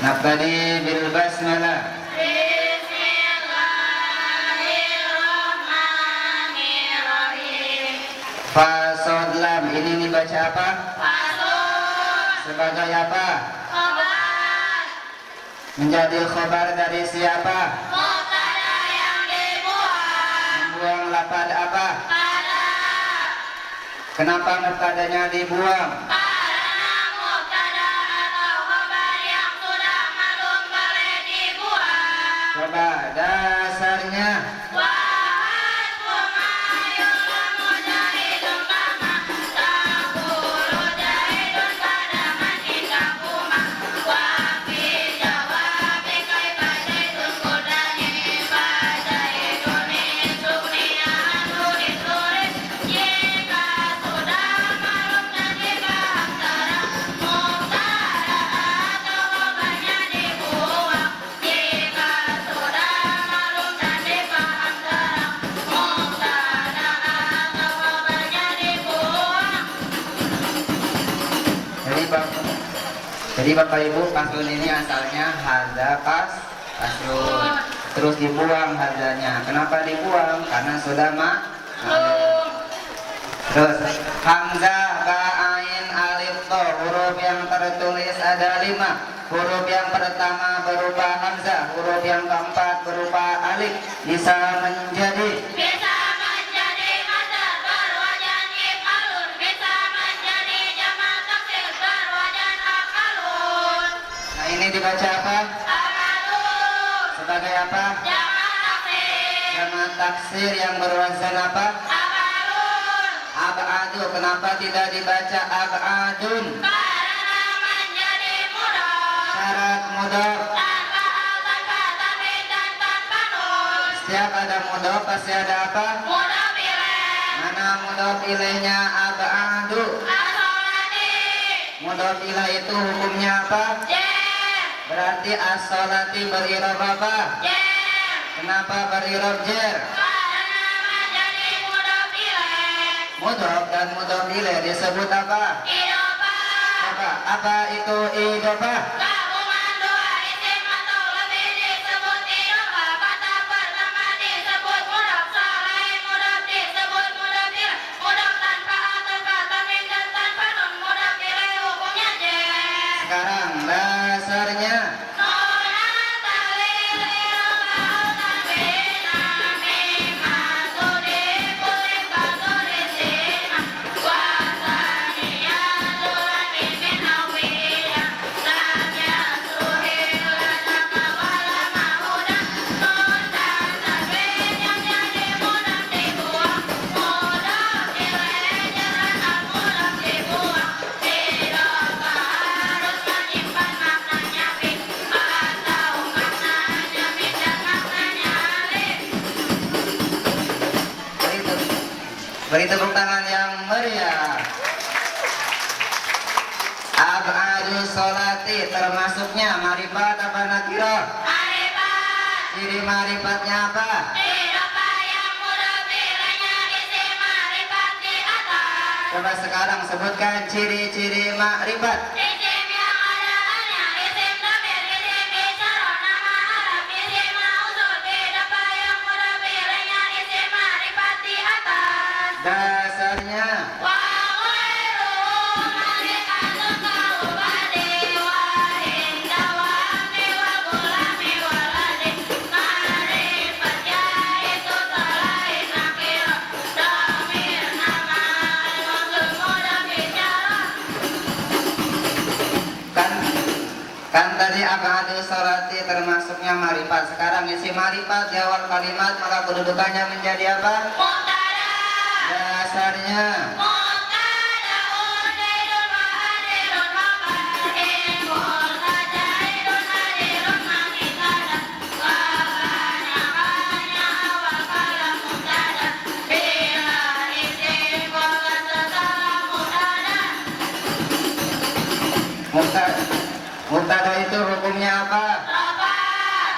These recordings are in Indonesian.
Nabtadi bil basmalah. Bismillahirrahmanirrahim. Fa sod lam ini dibaca apa? Fasun. Sebagai apa? Khobar. Menjadi khobar dari siapa? Mubtada yang dibuang. Membuang lapad apa? Pada. Kenapa mubtadanya dibuang? Karena mubtada atau khobar yang sudah malum boleh dibuang. Coba dasarnya. Jadi Bapak Ibu, paslon ini asalnya hadza paslon. Terus dibuang hadzanya. Kenapa dibuang? Karena sudah Terus hamzah, ba, ain, alif, to. Huruf yang tertulis ada 5. Huruf yang pertama berupa hamzah, huruf yang keempat berupa alif. Bisa menjadi masdar berwajan if'alun, bisa menjadi jamak taksir berwajan af'alun. Nah, ini dibaca apa? Af'alun. Sebagai apa? Jamak taksir. Jamak taksir yang berwazan apa? Af'alun. Ab'adu. Kenapa tidak dibaca ab'adun? Karena menjadi mudhaf. Syarat mudhaf. Tanpa al, tanpa tanwin dan tanpa nun. Setiap ada mudhaf pasti ada apa? Mudhaf ilaih. Mana mudhaf ilaihnya ab'adu? As-sholati. Mudhaf ilaih itu hukumnya apa? Jer. Berarti as-sholati berirob apa? Jer. Kenapa berirob jer? Karena menjadi mudhaf ilaih. Mudhaf dan mudhaf ilaih disebut apa? Idhofah. Apa itu idhofah? Gabungan dua isim atau lebih disebut idhofah. Kata pertama disebut mudhaf, selain mudhaf disebut mudhaf ilaih. Mudhaf tanpa al, tanpa tanwin dan tanpa nun. Mudhaf ilaih hukumnya jer. Sekarang dasarnya. Beri tepuk tangan yang meriah. Ab'adu sholati termasuknya marifat apa nakirah? Marifat. Ciri marifatnya apa? Idhofah yang mudhaf ilaihnya isim marifat di atas. Coba sekarang sebutkan ciri-ciri makrifat. Isim yang ada alnya, isim dhamir, isim isyarah, nama alam, isim mausul. Idhofah yang mudhaf ilaihnya isim marifat di atas. Dasarnya. Wa ghairuhu ma'rifatan ka'ubadi wa inda wa amri wa gulami waladi. Ma'rifat yaitu selain nakirah, dhamir, nama, al-mausul, mudhaf isyarah. Kan tadi ab'adu sholati termasuknya marifat. Sekarang isi marifat di awal kalimat, maka kedudukannya menjadi apa? Mubtada. Dasarnya. Mubtada'un zaidun wa hadirun wa fa'ilun zaidun hadirun mubtada. Wa hanya awal kalam mubtada. Bila isim wa setelah mubtada. Mubtada itu hukumnya apa? Rafa.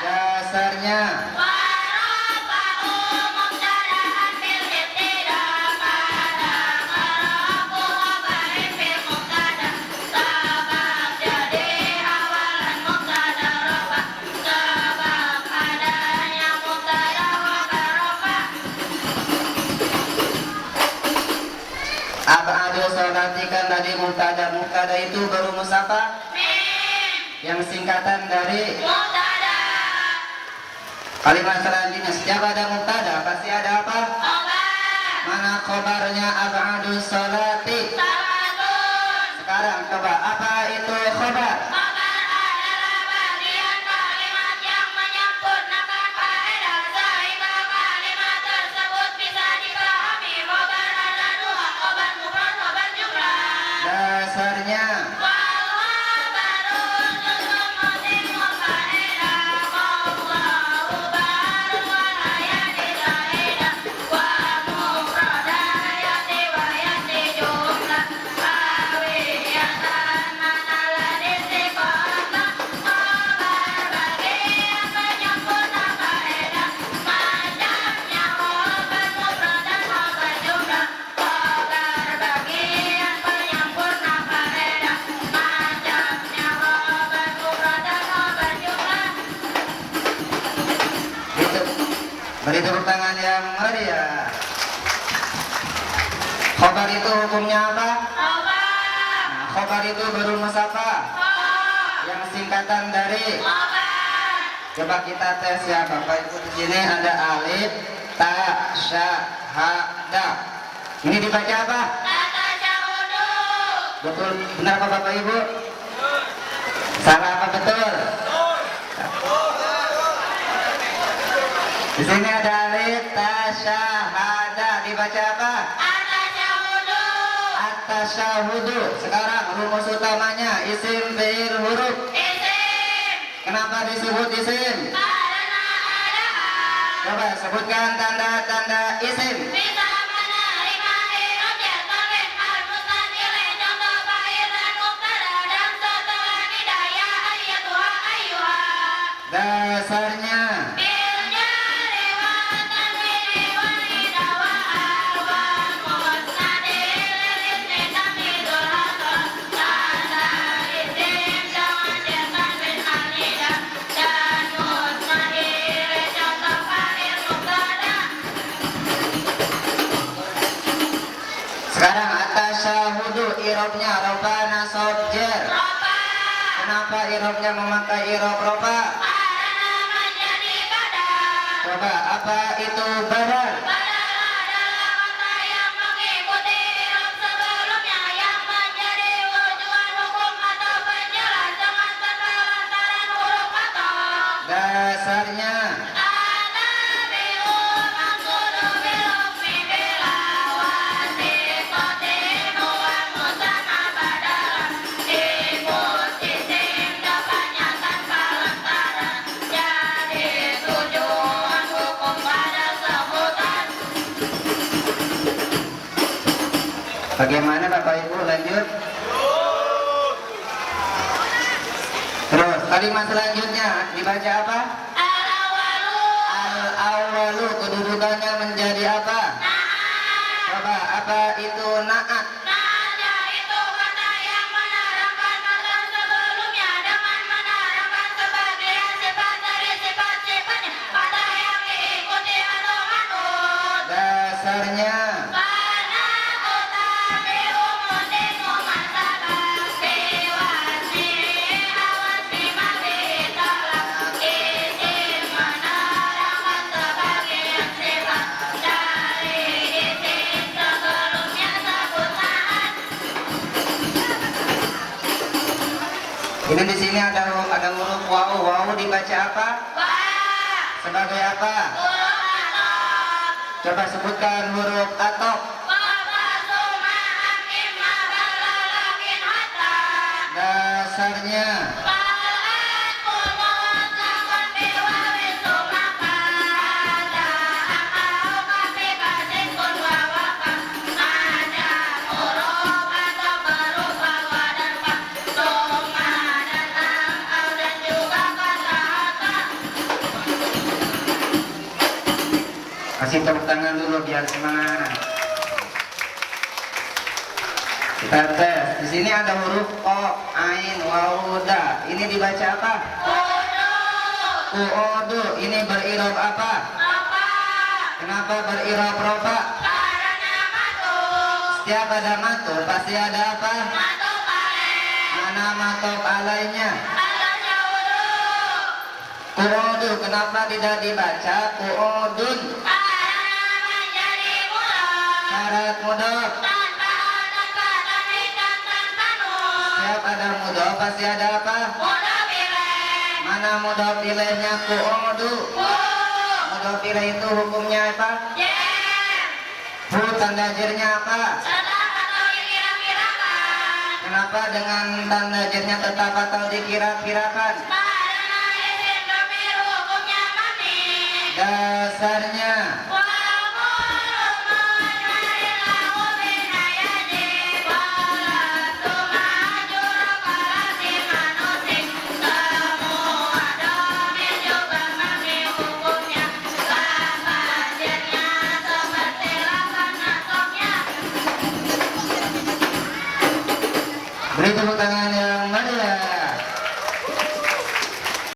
Dasarnya. Mubtada perhatikan tadi mubtada. Mubtada itu berumus apa? Mim. Yang singkatan dari Mubtada. kalimat selanjutnya. Setiap ada mubtada pasti ada apa? Khobar. Mana khobarnya? Ab'adus sholati. Salatun. Sekarang coba apa itu khobar? Khobar adalah bagian kalimat yang menyempurnakan faedah sehingga kalimat tersebut bisa dipahami. Khobar ada dua, khobar mufrad, khobar jumlah. Dasarnya Wal khabaru juz'un mutimmu faedah. Wallahu barun wa la yati zaidah. Wa mufradan yati wa yati jumlah. Kawiyatan manalan istiqamah. Khobar bagian penyempurna faedah. Macamnya khobar mufrad dan khobar jumlah. Khobar bagian penyempurna faedah. Macamnya khobar mufrad dan khobar jumlah. itu. Beri tepuk tangan yang meriah. Khobar itu hukumnya apa? Khobar. Nah, khobar itu berumus apa? Yang singkatan dari. Khobar. Coba kita tes ya Bapak Ibu. Di sini ada alif, ta, sya, ha, da. Ini dibaca apa? Tatasyahudu. Betul, benar apa Bapak Ibu? Salah apa betul? Di sini ada alif, ta, sya, ha, da. Dibaca apa? Tatasyahudu. At-tasyahudu. Sekarang rumus utamanya isim, fi'il, huruf. Isim. Kenapa disebut isim? Karena ada Coba sebutkan tanda-tanda isim. bisa menerima huruf tanwin al-mustanil. Contoh fa'il dan mubtada dan setelah hidayah ayyatuha ayyuha. Dasarnya Bil jari wa tanwini wal hida wa al wal musnadil lil ismi tamyizul hasr. Tanda isim dengan dia tanwin al hida dan musnadil. Contoh fa'il mubtada. sekarang at-tasyahudu irobnya roba nasab jar. Roba. Kenapa irobnya memakai irob roba? Karena menjadi badal. Coba apa itu badal? Badal adalah kata yang mengikuti huruf sebelumnya yang menjadi wujudan hukum atau penjelas dengan serta lantaran huruf atau. Dasarnya Tatabi'u maqsudu bil hukmi bila wasiqatin wa musanna badalan. Ibut isim depannya tanpa lantaran. Jadi tujuan hukum pada sebutan. bagaimana Bapak Ibu? Lanjut. Terus kalimat selanjutnya dibaca apa? Al-awalu. Al-awalu kedudukannya menjadi apa? Na'at. Coba apa itu naat? Na'at yaitu kata yang menerangkan kata sebelumnya dengan menerangkan sebagian sifat dari sifat-sifatnya. Kata yang diikuti atau manut. Dasarnya Karena utabi'u mutimmu masabak biwasni awasni mabihi talak. Isim menerangkan sebagian sifat dari isim sebelumnya sebut naat. ini di sini ada huruf wawu. Wawu dibaca apa? Wah. Sebagai apa? Huruf atop. Coba sebutkan huruf atop. Wabasu ma'am imma balalakin hatta. Dasarnya Bal'at kumut lakon biwawi sumaka. Hatta akau kafi kasin kun wawaka. Ada huruf atop berupa wa dan fa. Summa dan au dan juga kata hatta. kasih tepuk tangan dulu biar semangat. Kita tes. Di sini ada huruf o, ain, wawu, da. Ini dibaca apa? Kudu. Uodu. Ini berirob apa? Apa? Kenapa berirob roba? Karena matus. Setiap ada matuk pasti ada apa? Matuk alaih. Mana matuk alainya? Alasnya wudu. Ku'udu, kenapa tidak dibaca ku'udun? Karena menjadi mudhof. Syarat mudhof. Tanpa tanwin dan tanpa nun. Setiap ada mudhof pasti ada apa? Mudhof ilaih. Mana mudhof ilaihnya ku'udu? Hu. Mudhof ilaih itu hukumnya apa? Jem. Hu tanda jernya apa? Tetap atau dikira-kirakan. Kenapa dengan tanda jernya tetap atau dikira-kirakan? Karena isim dhamir hukumnya mabni. Dasarnya Wa qulu majarilahu min ayati wa latu majur kalasi manusik. Semua dhamir juga mabni hukumnya. Lapanjernya seperti lapan nasabnya. beri tepuk tangan